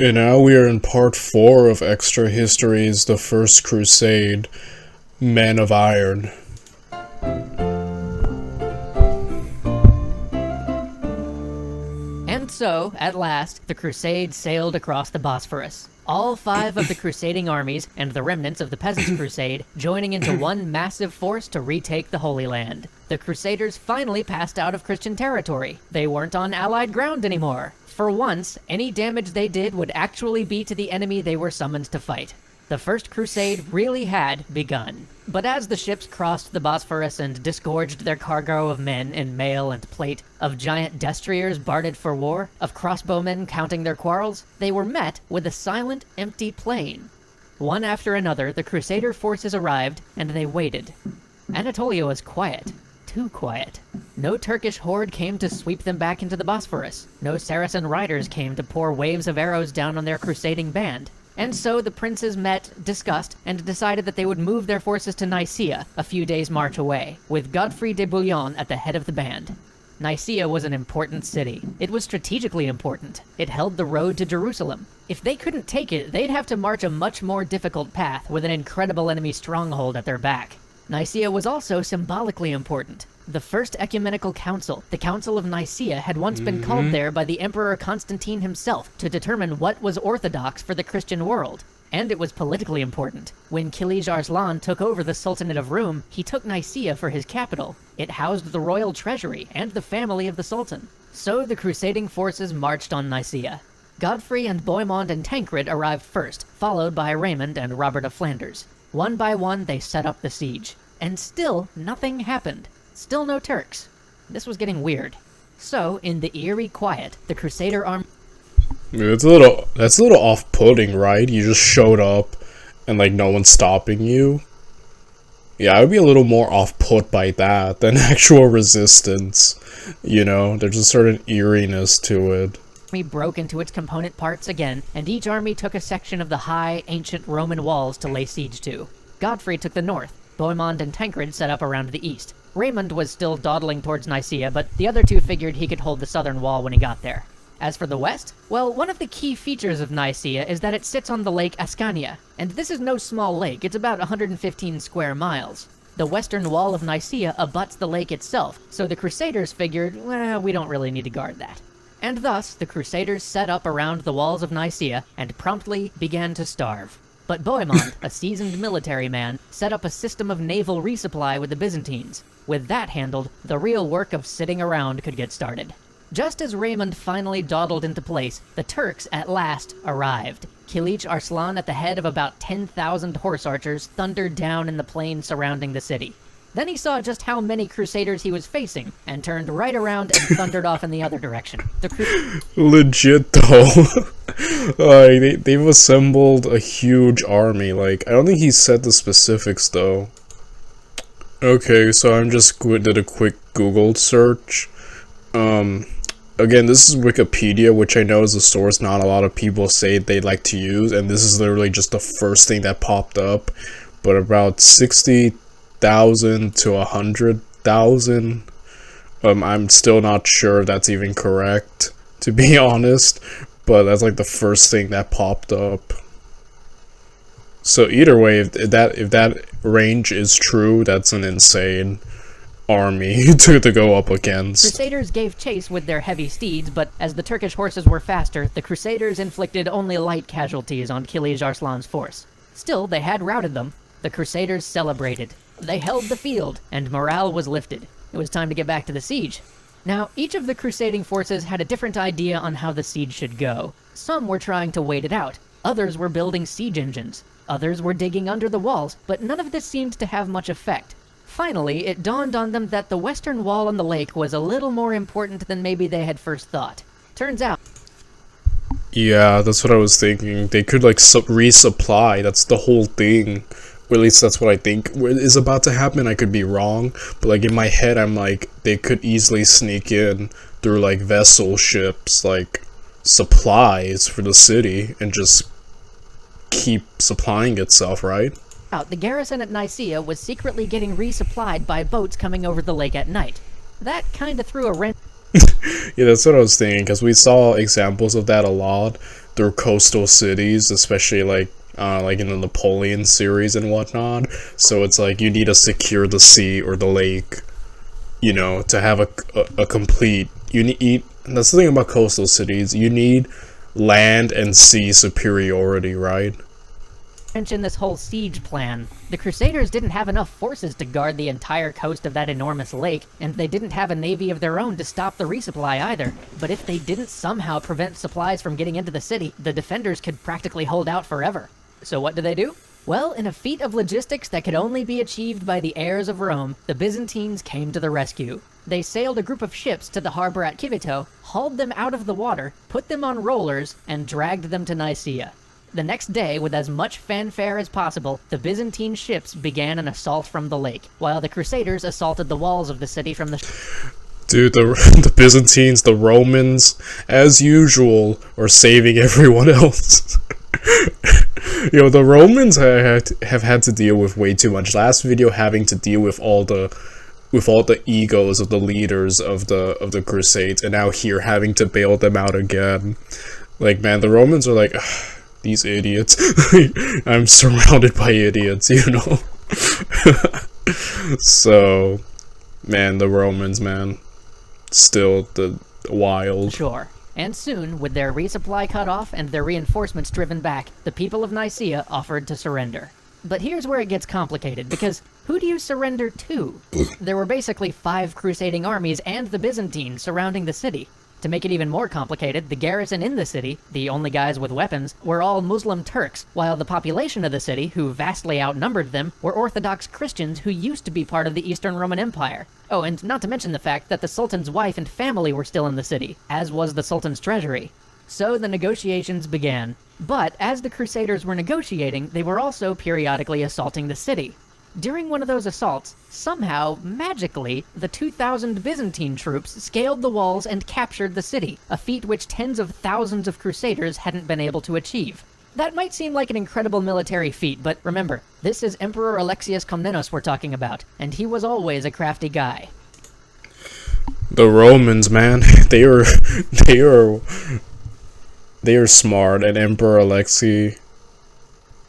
And now we are in part 4 of Extra History's The First Crusade, Men of Iron. And so, at last, the Crusade sailed across the Bosphorus. All 5 of the crusading armies and the remnants of the Peasants' Crusade joining into one massive force to retake the Holy Land. The Crusaders finally passed out of Christian territory. They weren't on Allied ground anymore. For once, any damage they did would actually be to the enemy they were summoned to fight. The First Crusade really had begun. But as the ships crossed the Bosphorus and disgorged their cargo of men in mail and plate, of giant destriers barded for war, of crossbowmen counting their quarrels, they were met with a silent, empty plain. One after another, the Crusader forces arrived, and they waited. Anatolia was quiet. Too quiet. No Turkish horde came to sweep them back into the Bosphorus. No Saracen riders came to pour waves of arrows down on their crusading band. And so the princes met, discussed, and decided that they would move their forces to Nicaea, a few days' march away, with Godfrey de Bouillon at the head of the band. Nicaea was an important city. It was strategically important. It held the road to Jerusalem. If they couldn't take it, they'd have to march a much more difficult path with an incredible enemy stronghold at their back. Nicaea was also symbolically important. The First Ecumenical Council, the Council of Nicaea, had once been called there by the Emperor Constantine himself to determine what was orthodox for the Christian world. And it was politically important. When Kilij Arslan took over the Sultanate of Rum, he took Nicaea for his capital. It housed the royal treasury and the family of the Sultan. So the crusading forces marched on Nicaea. Godfrey and Bohemond and Tancred arrived first, followed by Raymond and Robert of Flanders. One by one, they set up the siege. And still, nothing happened. Still no Turks. This was getting weird. So, in the eerie quiet, the Crusader army... That's a little off-putting, right? You just showed up, and like no one's stopping you. Yeah, I would be a little more off-put by that than actual resistance. You know, there's a certain eeriness to it. broke into its component parts again, and each army took a section of the high, ancient Roman walls to lay siege to. Godfrey took the north. Bohemond and Tancred set up around the east. Raymond was still dawdling towards Nicaea, but the other two figured he could hold the southern wall when he got there. As for the west, well, one of the key features of Nicaea is that it sits on the lake Ascania, and this is no small lake, it's about 115 square miles. The western wall of Nicaea abuts the lake itself, so the Crusaders figured, well, we don't really need to guard that. And thus, the Crusaders set up around the walls of Nicaea and promptly began to starve. But Bohemond, a seasoned military man, set up a system of naval resupply with the Byzantines. With that handled, the real work of sitting around could get started. Just as Raymond finally dawdled into place, the Turks at last arrived. Kilij Arslan, at the head of about 10,000 horse archers, thundered down in the plain surrounding the city. Then he saw just how many Crusaders he was facing, and turned right around and thundered off in the other direction. Legit though. They've assembled a huge army. Like, I don't think he said the specifics though. Okay, so I'm just did a quick Google search. Again, this is Wikipedia, which I know is a source not a lot of people say they like to use, and this is literally just the first thing that popped up. But about 60,000 to 100,000. I'm still not sure if that's even correct, to be honest, but that's like the first thing that popped up. So either way, if that range is true, that's an insane army to go up against. Crusaders gave chase with their heavy steeds, but as the Turkish horses were faster, the Crusaders inflicted only light casualties on Kilij Arslan's force. Still, they had routed them. The Crusaders celebrated. They held the field, and morale was lifted. It was time to get back to the siege. Now, each of the crusading forces had a different idea on how the siege should go. Some were trying to wait it out. Others were building siege engines. Others were digging under the walls, but none of this seemed to have much effect. Finally, it dawned on them that the western wall on the lake was a little more important than maybe they had first thought. Turns out... Yeah, that's what I was thinking. They could, like, resupply. That's the whole thing. Or at least that's what I think is about to happen. I could be wrong. But, like, in my head, I'm like, they could easily sneak in through, like, vessel ships, like, supplies for the city, and just keep supplying itself, right? The garrison at Nicaea was secretly getting resupplied by boats coming over the lake at night. That kinda threw a wrench... Yeah, that's what I was thinking, because we saw examples of that a lot. their coastal cities, especially like in the Napoleon series and whatnot. So it's like you need to secure the sea or the lake, you know, to have a complete. You need. That's the thing about coastal cities. You need land and sea superiority, right? Mention this whole siege plan. The Crusaders didn't have enough forces to guard the entire coast of that enormous lake, and they didn't have a navy of their own to stop the resupply either. But if they didn't somehow prevent supplies from getting into the city, the defenders could practically hold out forever. So what do? Well, in a feat of logistics that could only be achieved by the heirs of Rome, the Byzantines came to the rescue. They sailed a group of ships to the harbor at Kivito, hauled them out of the water, put them on rollers, and dragged them to Nicaea. The next day, with as much fanfare as possible, the Byzantine ships began an assault from the lake, while the Crusaders assaulted the walls of the city from the Dude, the Byzantines, the Romans, as usual, are saving everyone else. You know, the Romans have had to deal with way too much. Last video having to deal with all the egos of the leaders of the Crusades, and now here having to bail them out again. Like, man, the Romans are like, these idiots. I'm surrounded by idiots, you know? So, man, the Romans, man, still the wild. shore. And soon, with their resupply cut off and their reinforcements driven back, the people of Nicaea offered to surrender. But here's where it gets complicated, because who do you surrender to? There were basically 5 crusading armies and the Byzantines surrounding the city. To make it even more complicated, the garrison in the city, the only guys with weapons, were all Muslim Turks, while the population of the city, who vastly outnumbered them, were Orthodox Christians who used to be part of the Eastern Roman Empire. Oh, and not to mention the fact that the Sultan's wife and family were still in the city, as was the Sultan's treasury. So the negotiations began. But as the Crusaders were negotiating, they were also periodically assaulting the city. During one of those assaults, somehow, magically, the 2,000 Byzantine troops scaled the walls and captured the city, a feat which tens of thousands of Crusaders hadn't been able to achieve. That might seem like an incredible military feat, but remember, this is Emperor Alexius Komnenos we're talking about, and he was always a crafty guy. The Romans, man, they are smart, and Emperor Alexei,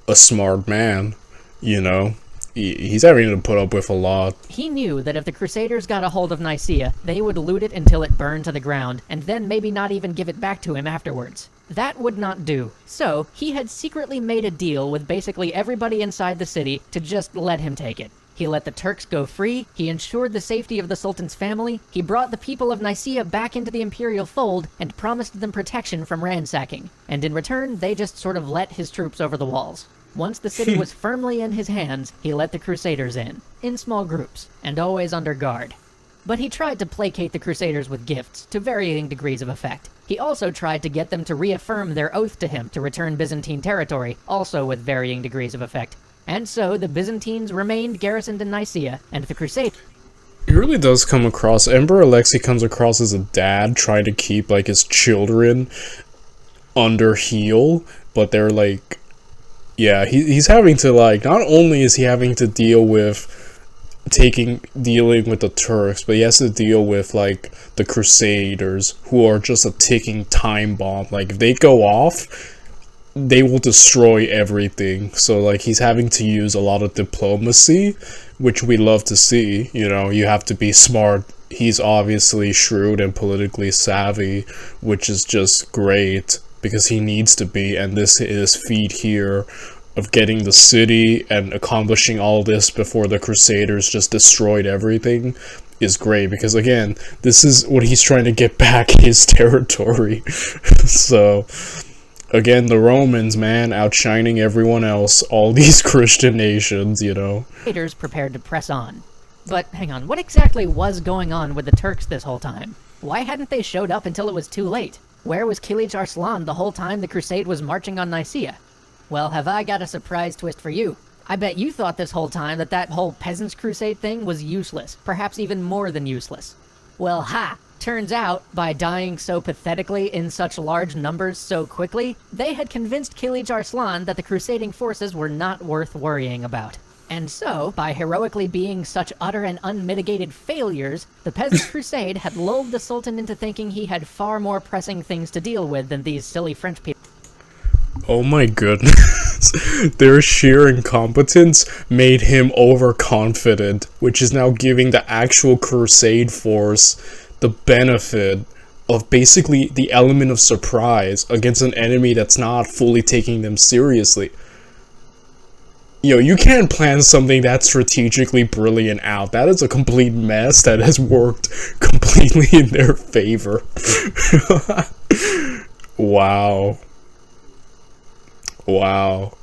a smart man, you know? He's having to put up with a lot. He knew that if the Crusaders got a hold of Nicaea, they would loot it until it burned to the ground, and then maybe not even give it back to him afterwards. That would not do. So, he had secretly made a deal with basically everybody inside the city to just let him take it. He let the Turks go free, he ensured the safety of the Sultan's family, he brought the people of Nicaea back into the imperial fold, and promised them protection from ransacking. And in return, they just sort of let his troops over the walls. Once the city was firmly in his hands, he let the Crusaders in small groups, and always under guard. But he tried to placate the Crusaders with gifts, to varying degrees of effect. He also tried to get them to reaffirm their oath to him to return Byzantine territory, also with varying degrees of effect. And so, the Byzantines remained garrisoned in Nicaea, and the Crusade... It really does come across, Emperor Alexei comes across as a dad trying to keep, like, his children under heel, but they're, like... Yeah, he's having to, like, not only is he having to deal with dealing with the Turks, but he has to deal with, like, the Crusaders, who are just a ticking time bomb. Like, if they go off, they will destroy everything. So, like, he's having to use a lot of diplomacy, which we love to see. You know, you have to be smart. He's obviously shrewd and politically savvy, which is just great, because he needs to be, and this is feat here of getting the city and accomplishing all this before the Crusaders just destroyed everything is great, because again, this is what he's trying to get back, his territory. So, again, the Romans, man, outshining everyone else, all these Christian nations, you know. Crusaders prepared to press on. But, hang on, what exactly was going on with the Turks this whole time? Why hadn't they showed up until it was too late? Where was Kilij Arslan the whole time the Crusade was marching on Nicaea? Well, have I got a surprise twist for you. I bet you thought this whole time that that whole Peasants' Crusade thing was useless, perhaps even more than useless. Well, ha! Turns out, by dying so pathetically in such large numbers so quickly, they had convinced Kilij Arslan that the crusading forces were not worth worrying about. And so, by heroically being such utter and unmitigated failures, the Peasants' Crusade had lulled the Sultan into thinking he had far more pressing things to deal with than these silly French people. Oh my goodness. Their sheer incompetence made him overconfident, which is now giving the actual Crusade force the benefit of basically the element of surprise against an enemy that's not fully taking them seriously. You can't plan something that strategically brilliant out. That is a complete mess that has worked completely in their favor. Wow. Wow.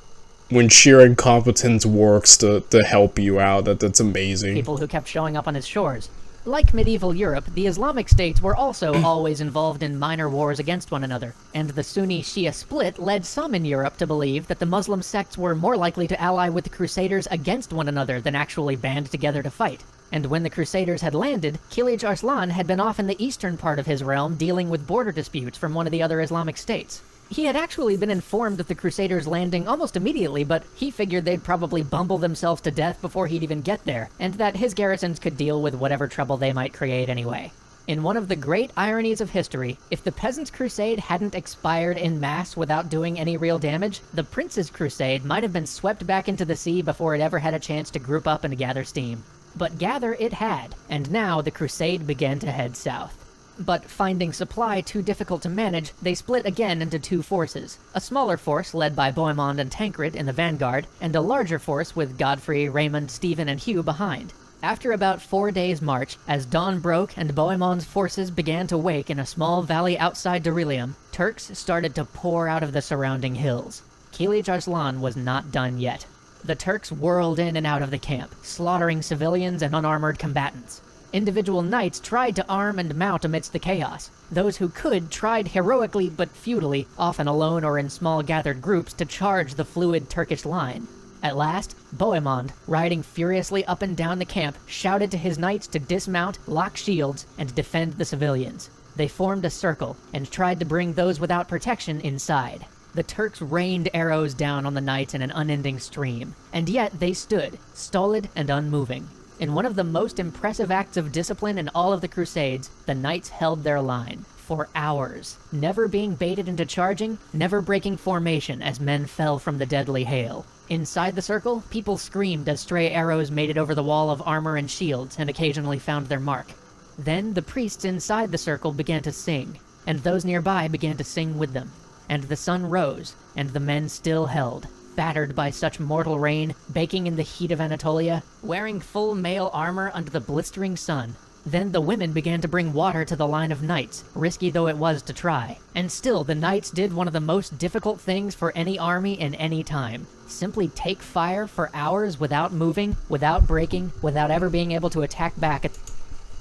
When sheer incompetence works to help you out, that's amazing. People who kept showing up on his shores. Like medieval Europe, the Islamic states were also always involved in minor wars against one another, and the Sunni-Shia split led some in Europe to believe that the Muslim sects were more likely to ally with the Crusaders against one another than actually band together to fight. And when the Crusaders had landed, Kilij Arslan had been off in the eastern part of his realm dealing with border disputes from one of the other Islamic states. He had actually been informed of the Crusaders landing almost immediately, but he figured they'd probably bumble themselves to death before he'd even get there, and that his garrisons could deal with whatever trouble they might create anyway. In one of the great ironies of history, if the Peasants' Crusade hadn't expired en masse without doing any real damage, the Princes' Crusade might have been swept back into the sea before it ever had a chance to group up and gather steam. But gather it had, and now the Crusade began to head south. But finding supply too difficult to manage, they split again into two forces. A smaller force led by Bohemond and Tancred in the vanguard, and a larger force with Godfrey, Raymond, Stephen, and Hugh behind. After about 4 days' march, as dawn broke and Bohemond's forces began to wake in a small valley outside Derelium, Turks started to pour out of the surrounding hills. Kilij Arslan was not done yet. The Turks whirled in and out of the camp, slaughtering civilians and unarmored combatants. Individual knights tried to arm and mount amidst the chaos. Those who could tried heroically but futilely, often alone or in small gathered groups, to charge the fluid Turkish line. At last, Bohemond, riding furiously up and down the camp, shouted to his knights to dismount, lock shields, and defend the civilians. They formed a circle and tried to bring those without protection inside. The Turks rained arrows down on the knights in an unending stream, and yet they stood, stolid and unmoving. In one of the most impressive acts of discipline in all of the Crusades, the knights held their line, for hours, never being baited into charging, never breaking formation as men fell from the deadly hail. Inside the circle, people screamed as stray arrows made it over the wall of armor and shields and occasionally found their mark. Then the priests inside the circle began to sing, and those nearby began to sing with them. And the sun rose, and the men still held, battered by such mortal rain, baking in the heat of Anatolia, wearing full mail armor under the blistering sun. Then the women began to bring water to the line of knights, risky though it was to try. And still the knights did one of the most difficult things for any army in any time. Simply take fire for hours without moving, without breaking, without ever being able to attack back.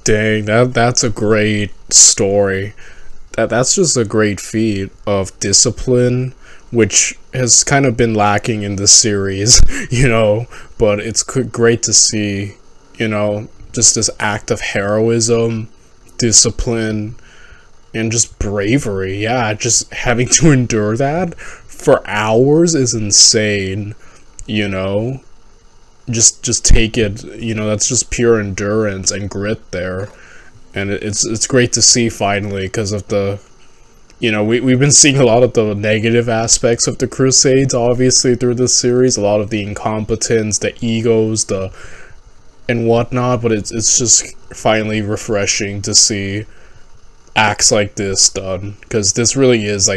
Dang, that's a great story. That's just a great feat of discipline, which has kind of been lacking in this series, but it's great to see, just this act of heroism, discipline, and just bravery. Yeah, just having to endure that for hours is insane, Just take it, that's just pure endurance and grit there. And it's great to see finally, because of the, we've been seeing a lot of the negative aspects of the Crusades, obviously, through this series. A lot of the incompetence, the egos, and whatnot. But it's just finally refreshing to see acts like this done, because this really is,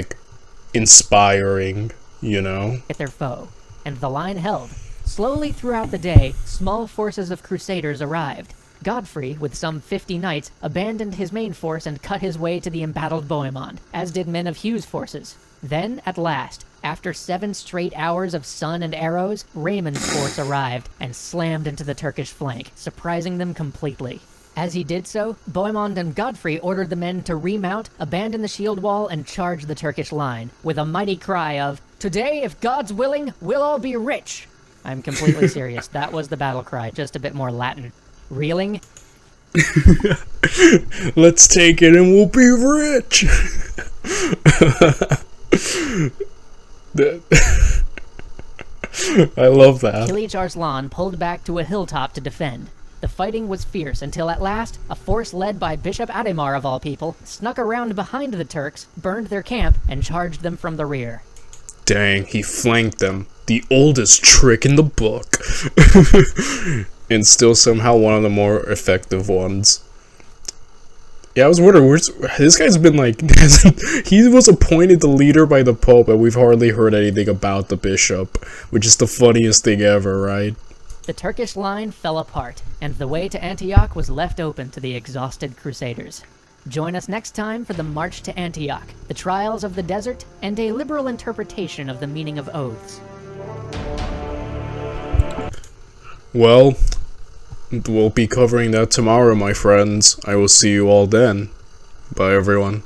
inspiring, At their foe, and the line held. Slowly throughout the day, small forces of Crusaders arrived. Godfrey, with some 50 knights, abandoned his main force and cut his way to the embattled Bohemond, as did men of Hugh's forces. Then, at last, after 7 straight hours of sun and arrows, Raymond's force arrived and slammed into the Turkish flank, surprising them completely. As he did so, Bohemond and Godfrey ordered the men to remount, abandon the shield wall, and charge the Turkish line, with a mighty cry of, "Today, if God's willing, we'll all be rich!" I'm completely serious. That was the battle cry, just a bit more Latin. Reeling? Let's take it and we'll be rich! I love that. Kilij Arslan pulled back to a hilltop to defend. The fighting was fierce until at last, a force led by Bishop Adhemar of all people, snuck around behind the Turks, burned their camp, and charged them from the rear. Dang, he flanked them. The oldest trick in the book. And still somehow one of the more effective ones. Yeah, I was wondering, this guy's been like, he was appointed the leader by the Pope, and we've hardly heard anything about the bishop, which is the funniest thing ever, right? The Turkish line fell apart, and the way to Antioch was left open to the exhausted Crusaders. Join us next time for the March to Antioch, the trials of the desert, and a liberal interpretation of the meaning of oaths. Well, we'll be covering that tomorrow, my friends. I will see you all then. Bye, everyone.